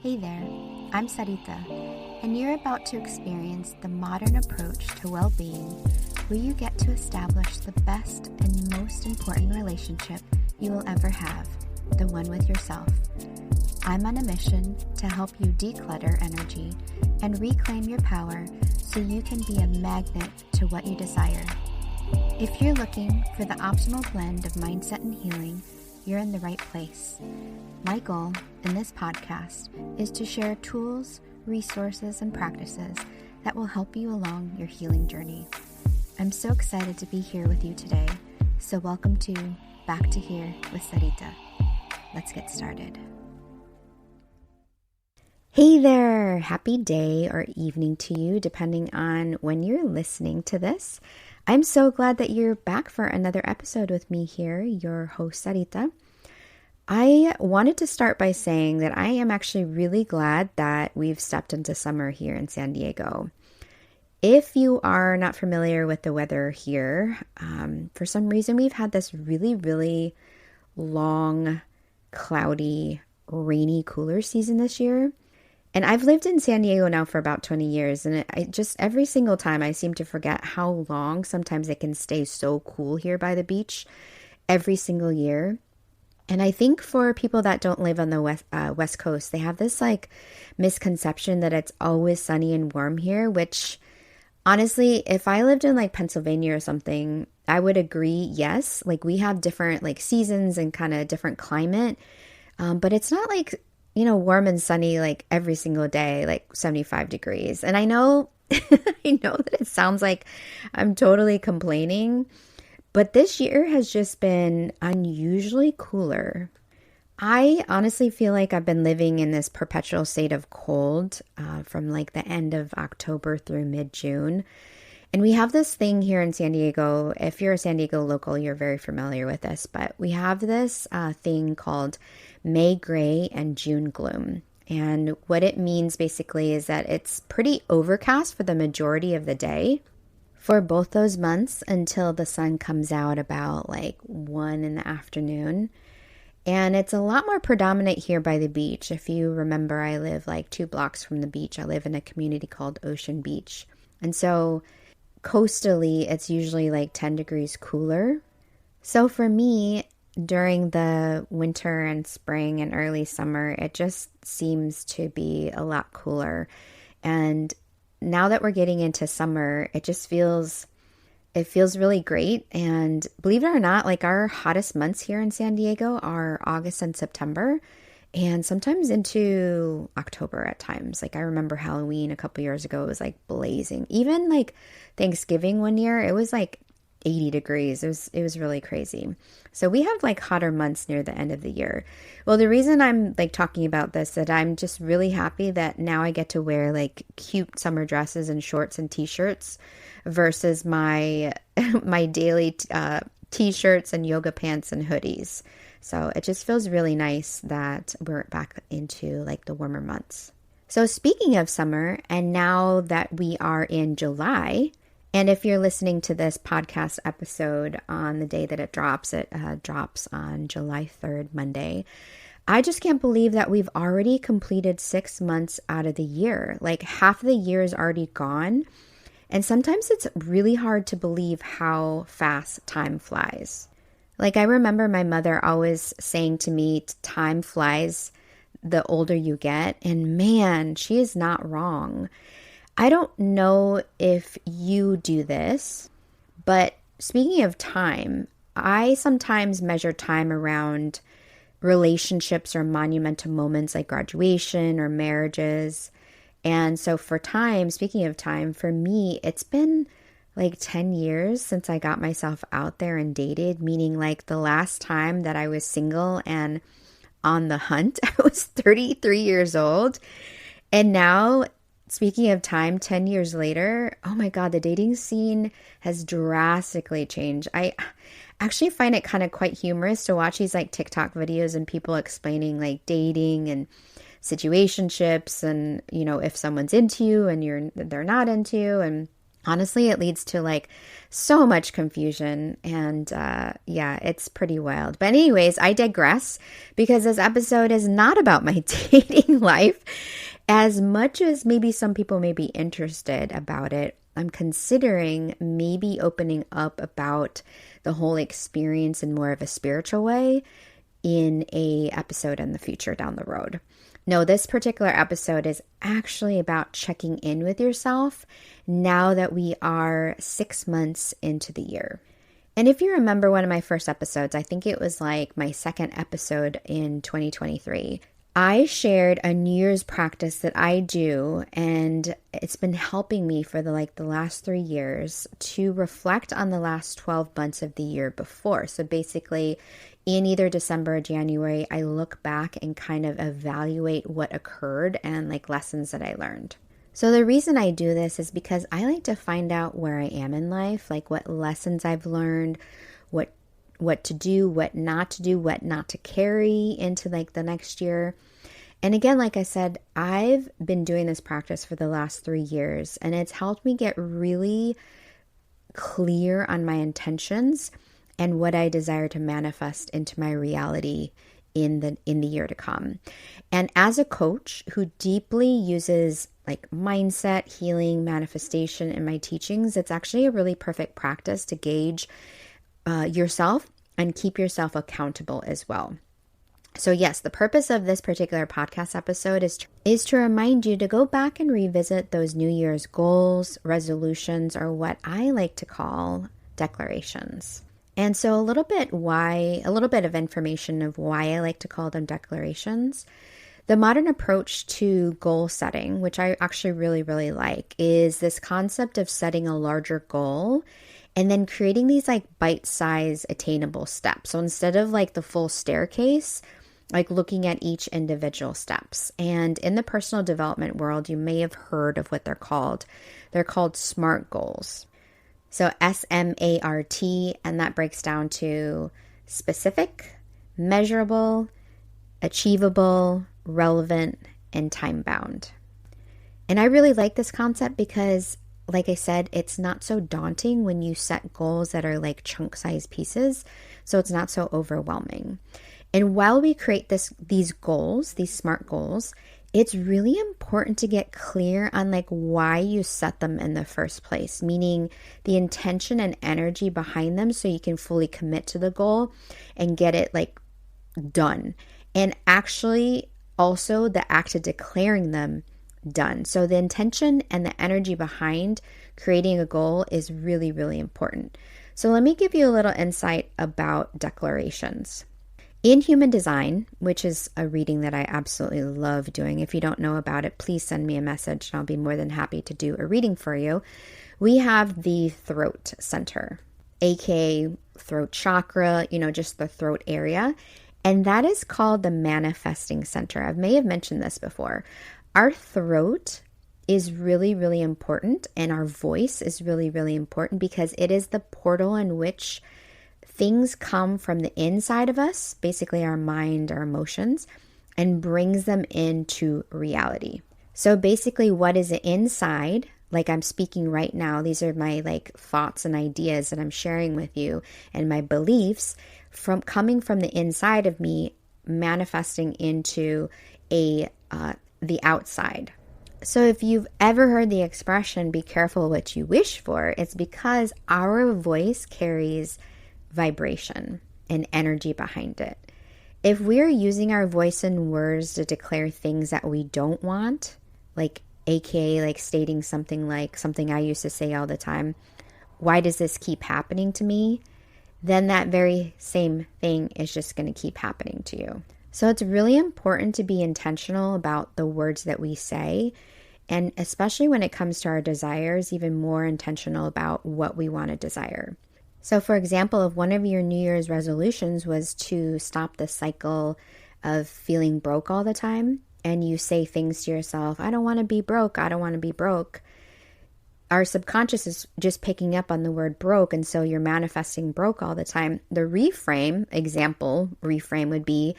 Hey there, I'm Sarita, and you're about to experience the modern approach to well-being where you get to establish the best and most important relationship you will ever have, the one with yourself. I'm on a mission to help you declutter energy and reclaim your power so you can be a magnet to what you desire. If you're looking for the optimal blend of mindset and healing, you're in the right place. My goal in this podcast is to share tools, resources, and practices that will help you along your healing journey. I'm so excited to be here with you today, so welcome to Back to Here with Sarita. Let's get started. Hey there! Happy day or evening to you, depending on when you're listening to this. I'm so glad that you're back for another episode with me here, your host Sarita. I wanted to start by saying that I am actually really glad that we've stepped into summer here in San Diego. If you are not familiar with the weather here, for some reason we've had this really long, cloudy, rainy, cooler season this year. And I've lived in San Diego now for about 20 years, and I just every single time I seem to forget how long sometimes it can stay so cool here by the beach every single year. And I think for people that don't live on the West Coast, they have this like misconception that it's always sunny and warm here, which honestly, if I lived in like Pennsylvania or something, I would agree, yes. Like we have different like seasons and kind of different climate, but it's not like, warm and sunny like every single day, like 75 degrees. And I know, I know that it sounds like I'm totally complaining, but this year has just been unusually cooler. I honestly feel like I've been living in this perpetual state of cold from like the end of October through mid-June. And we have this thing here in San Diego. If you're a San Diego local, you're very familiar with this, but we have this thing called May gray and June gloom. And what it means basically is that it's pretty overcast for the majority of the day for both those months until the sun comes out about like 1 in the afternoon. And it's a lot more predominant here by the beach. If you remember, I live like 2 blocks from the beach. I live in a community called Ocean Beach. And so coastally, it's usually like 10 degrees cooler. So for me, during the winter and spring and early summer, it just seems to be a lot cooler. And now that we're getting into summer, it feels really great. And believe it or not, like our hottest months here in San Diego are August and September, and sometimes into October at times. Like I remember Halloween a couple years ago, it was like blazing. Even like Thanksgiving one year, it was like 80 degrees. It was really crazy. So we have like hotter months near the end of the year. Well, the reason I'm like talking about this, that I'm just really happy that now I get to wear like cute summer dresses and shorts and t-shirts versus my daily t-shirts and yoga pants and hoodies. So it just feels really nice that we're back into like the warmer months. So speaking of summer, and now that we are in July, and if you're listening to this podcast episode on the day that it drops on July 3rd, Monday, I just can't believe that we've already completed 6 months out of the year. Like half of the year is already gone. And sometimes it's really hard to believe how fast time flies. Like I remember my mother always saying to me, time flies the older you get. And man, she is not wrong. I don't know if you do this, but speaking of time, I sometimes measure time around relationships or monumental moments like graduation or marriages. And so for time, speaking of time, for me, it's been like 10 years since I got myself out there and dated, meaning like the last time that I was single and on the hunt, I was 33 years old. And now, speaking of time, 10 years later, oh my God, the dating scene has drastically changed. I actually find it kind of quite humorous to watch these like TikTok videos and people explaining like dating and situationships and, if someone's into you and they're not into you. And Honestly, it leads to like so much confusion and yeah, it's pretty wild. But anyways, I digress because this episode is not about my dating life as much as maybe some people may be interested about it. I'm considering maybe opening up about the whole experience in more of a spiritual way in a episode in the future down the road. No, this particular episode is actually about checking in with yourself now that we are 6 months into the year. And if you remember one of my first episodes, I think it was like my second episode in 2023, I shared a New Year's practice that I do, and it's been helping me for the last 3 years to reflect on the last 12 months of the year before. So basically, in either December or January, I look back and kind of evaluate what occurred and like lessons that I learned. So the reason I do this is because I like to find out where I am in life, like what lessons I've learned, what to do, what not to do, what not to carry into like the next year. And again, like I said, I've been doing this practice for the last 3 years, and it's helped me get really clear on my intentions and what I desire to manifest into my reality in the year to come. And as a coach who deeply uses like mindset, healing, manifestation in my teachings, it's actually a really perfect practice to gauge yourself and keep yourself accountable as well. So yes, the purpose of this particular podcast episode is to remind you to go back and revisit those New Year's goals, resolutions, or what I like to call declarations. And so a little bit of information of why I like to call them declarations. The modern approach to goal setting, which I actually really, really like, is this concept of setting a larger goal and then creating these like bite-sized attainable steps. So instead of like the full staircase, like looking at each individual steps. And in the personal development world, you may have heard of what they're called. They're called SMART goals. So SMART, and that breaks down to specific, measurable, achievable, relevant, and time-bound. And I really like this concept because, like I said, it's not so daunting when you set goals that are like chunk-sized pieces, so it's not so overwhelming. And while we create these goals, these SMART goals, it's really important to get clear on like why you set them in the first place, meaning the intention and energy behind them so you can fully commit to the goal and get it like done. And actually also the act of declaring them done. So the intention and the energy behind creating a goal is really, really important. So let me give you a little insight about declarations. In Human Design, which is a reading that I absolutely love doing, if you don't know about it, please send me a message and I'll be more than happy to do a reading for you. We have the throat center, aka throat chakra, just the throat area. And that is called the manifesting center. I may have mentioned this before. Our throat is really, really important, and our voice is really, really important because it is the portal in which things come from the inside of us, basically our mind, our emotions, and brings them into reality. So basically what is inside, like I'm speaking right now, these are my like thoughts and ideas that I'm sharing with you and my beliefs coming from the inside of me, manifesting into the outside. So if you've ever heard the expression, be careful what you wish for, it's because our voice carries vibration and energy behind it. If we're using our voice and words to declare things that we don't want, like aka like stating something I used to say all the time, why does this keep happening to me? Then that very same thing is just going to keep happening to you. So it's really important to be intentional about the words that we say, and especially when it comes to our desires, even more intentional about what we want to desire. So for example, if one of your New Year's resolutions was to stop the cycle of feeling broke all the time, and you say things to yourself, I don't want to be broke, I don't want to be broke. Our subconscious is just picking up on the word broke, and so you're manifesting broke all the time. The reframe would be,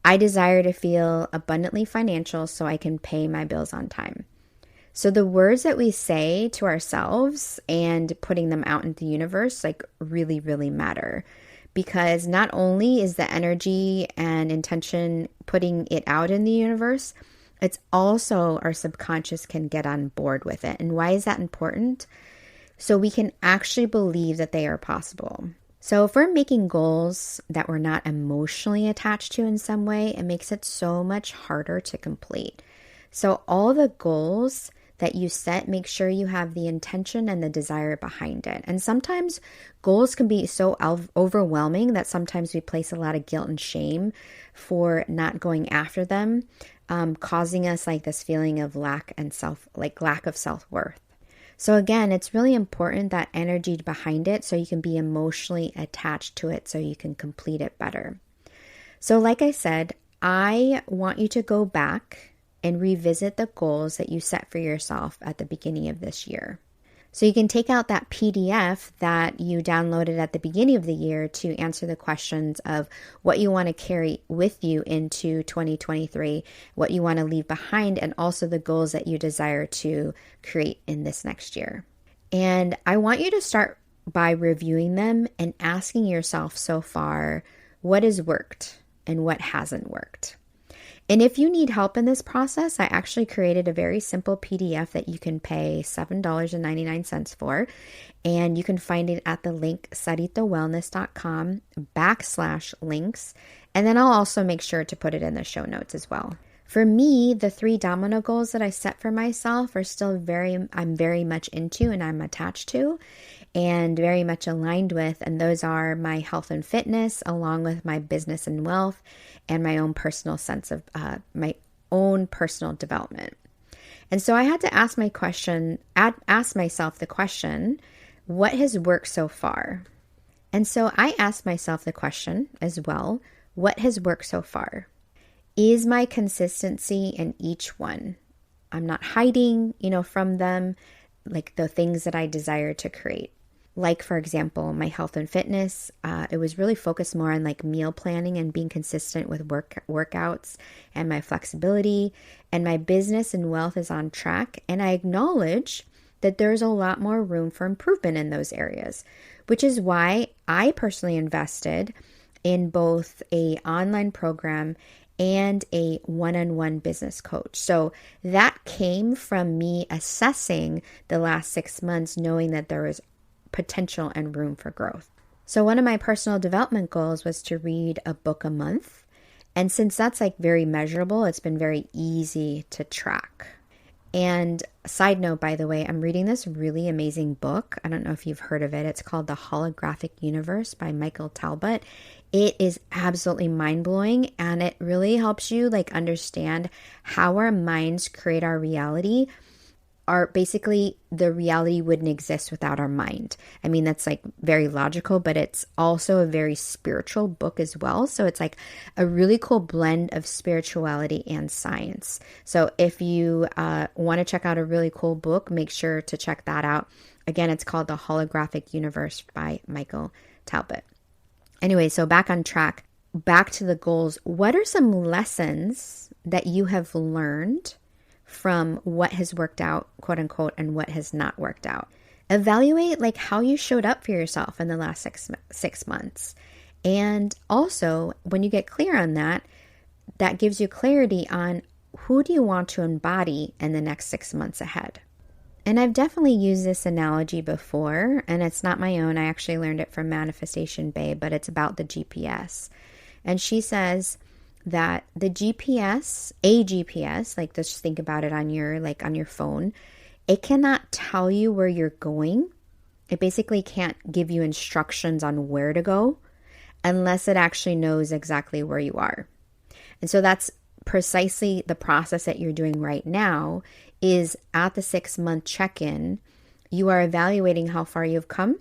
I desire to feel abundantly financial so I can pay my bills on time. So the words that we say to ourselves and putting them out into the universe like really, really matter, because not only is the energy and intention putting it out in the universe, it's also our subconscious can get on board with it. And why is that important? So we can actually believe that they are possible. So if we're making goals that we're not emotionally attached to in some way, it makes it so much harder to complete. So all the goals that you set, make sure you have the intention and the desire behind it. And sometimes goals can be so overwhelming that sometimes we place a lot of guilt and shame for not going after them, causing us like this feeling of lack of self-worth. So again, it's really important that energy behind it so you can be emotionally attached to it so you can complete it better. So like I said, I want you to go back and revisit the goals that you set for yourself at the beginning of this year. So you can take out that PDF that you downloaded at the beginning of the year to answer the questions of what you want to carry with you into 2023, what you want to leave behind, and also the goals that you desire to create in this next year. And I want you to start by reviewing them and asking yourself so far, what has worked and what hasn't worked? And if you need help in this process, I actually created a very simple PDF that you can pay $7.99 for. And you can find it at the link saritawellness.com/links. And then I'll also make sure to put it in the show notes as well. For me, the 3 domino goals that I set for myself are still I'm very much into and I'm attached to and very much aligned with. And those are my health and fitness, along with my business and wealth, and my own personal sense of my own personal development. And so I had to ask myself the question, what has worked so far? And so I asked myself the question as well, what has worked so far? Is my consistency in each one? I'm not hiding, from them, like the things that I desire to create. Like, for example, my health and fitness, it was really focused more on like meal planning and being consistent with workouts and my flexibility. And my business and wealth is on track. And I acknowledge that there's a lot more room for improvement in those areas, which is why I personally invested in both an online program and a one-on-one business coach. So that came from me assessing the last 6 months, knowing that there was potential and room for growth. So one of my personal development goals was to read a book a month. And since that's like very measurable, it's been very easy to track. And side note, by the way, I'm reading this really amazing book. I don't know if you've heard of it. It's called The Holographic Universe by Michael Talbot. It is absolutely mind-blowing, and it really helps you like understand how our minds create our reality. Basically the reality wouldn't exist without our mind. I mean, that's like very logical, but it's also a very spiritual book as well. So it's like a really cool blend of spirituality and science. So if you want to check out a really cool book, make sure to check that out. Again, it's called The Holographic Universe by Michael Talbot. Anyway, so back on track, back to the goals. What are some lessons that you have learned from what has worked out, quote unquote, and what has not worked out? Evaluate like how you showed up for yourself in the last six months. And also, when you get clear on that, that gives you clarity on who do you want to embody in the next 6 months ahead. And I've definitely used this analogy before, and it's not my own. I actually learned it from Manifestation Babe, but it's about the GPS. And she says that the GPS, like just think about it on your phone, it cannot tell you where you're going. It basically can't give you instructions on where to go unless it actually knows exactly where you are. And so that's precisely the process that you're doing right now. Is at the 6-month check-in, you are evaluating how far you've come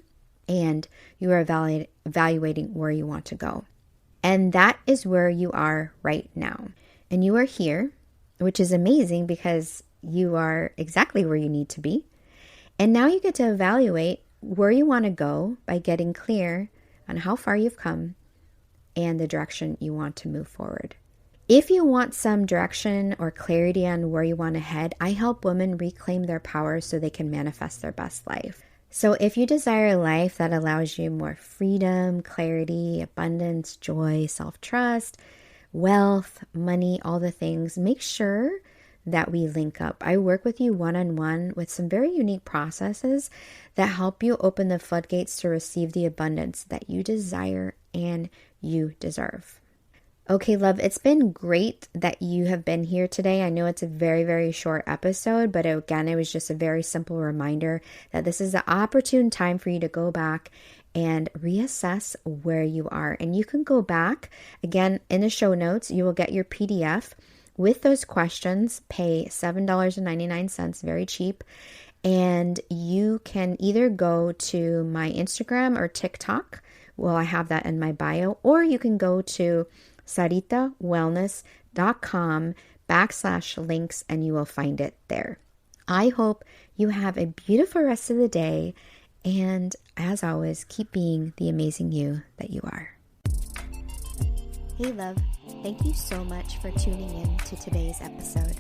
and you are evaluating where you want to go. And that is where you are right now. And you are here, which is amazing because you are exactly where you need to be. And now you get to evaluate where you want to go by getting clear on how far you've come and the direction you want to move forward. If you want some direction or clarity on where you want to head, I help women reclaim their power so they can manifest their best life. So if you desire a life that allows you more freedom, clarity, abundance, joy, self-trust, wealth, money, all the things, make sure that we link up. I work with you one-on-one with some very unique processes that help you open the floodgates to receive the abundance that you desire and you deserve. Okay, love, it's been great that you have been here today. I know it's a very, very short episode, but again, it was just a very simple reminder that this is the opportune time for you to go back and reassess where you are. And you can go back, again, in the show notes, you will get your PDF with those questions, pay $7.99, very cheap. And you can either go to my Instagram or TikTok. Well, I have that in my bio, or you can go to saritawellness.com/links and you will find it there. I hope you have a beautiful rest of the day. And as always, keep being the amazing you that you are. Hey love, thank you so much for tuning in to today's episode.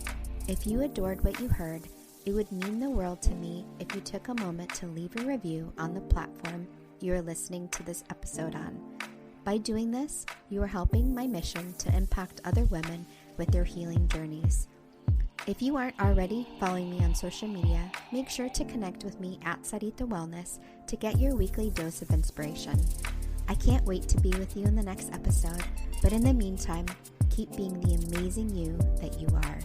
If you adored what you heard, it would mean the world to me if you took a moment to leave a review on the platform you are listening to this episode on. By doing this, you are helping my mission to impact other women with their healing journeys. If you aren't already following me on social media, make sure to connect with me at Sarita Wellness to get your weekly dose of inspiration. I can't wait to be with you in the next episode, but in the meantime, keep being the amazing you that you are.